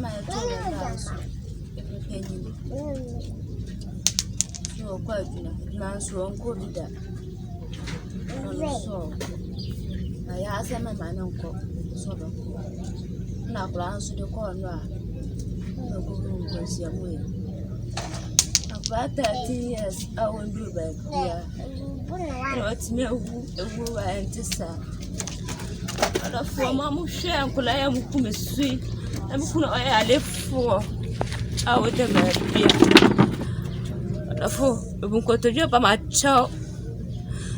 my house. So quite man's wrong could be that. So I asked him a man uncle, sort of. Now, glance to the corner. No good was your way. About 30 years, I will do back here. What's me a woo and to sell. And for Mamma share and could I am whom is sweet, and who I live for. I would have been. For we go to job by my child.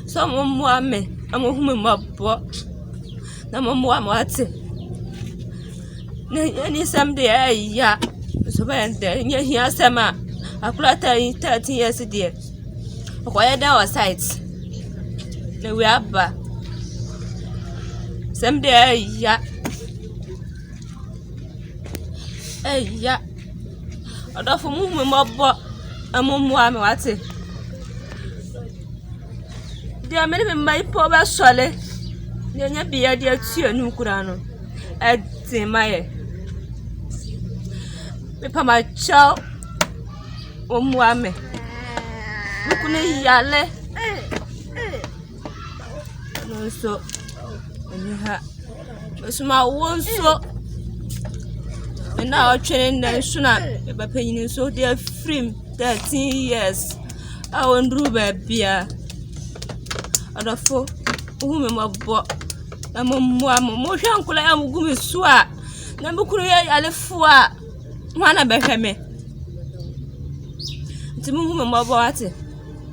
Some want me, I'm a woman, my boy. No more, what's it? Any someday, yeah. So when then you hear some. I could tell you 30 years a day. Quiet down our sides. We are back. Someday, yeah. Yeah. I don't for movement, my boy. I'm on one, what's it? There are many my poor Sole. There be a dear to new Kurano. At my my child. Omwame ukune yale no so eniha osuma wonso na o twene na suna e ba panyin so dey free 13 years a wondru ba bia adofo uhume mabo na momwame mo hwankula ya mugumi so a na mbukuru ya yale fo a hwana behweme Timu mabo ati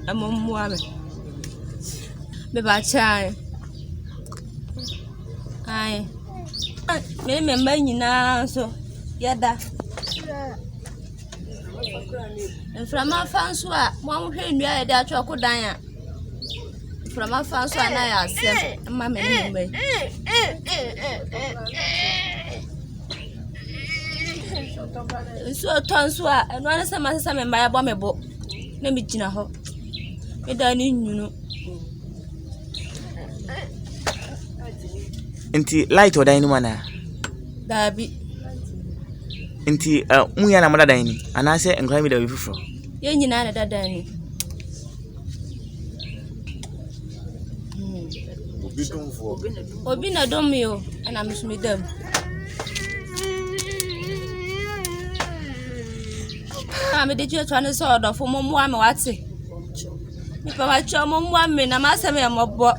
amomwame be ba chai ai me memba nyina so yada Frama fanso a mo hwe nnua ya de atwa kodan a Frama fanso a na ya asem ma me memba So tonso a eno ana sama memba ya bo mebo na mi gina ho me da ni nyunu Inti light odan ni mana dabi Inti mu ya na mada dan ni anase nkran mi da wi fufuro ye nyina na dada ni obi na dom yo ana misumi dam me de je twane so odofo momo ame wate mi pa ma cho momo ame na ma se me mobo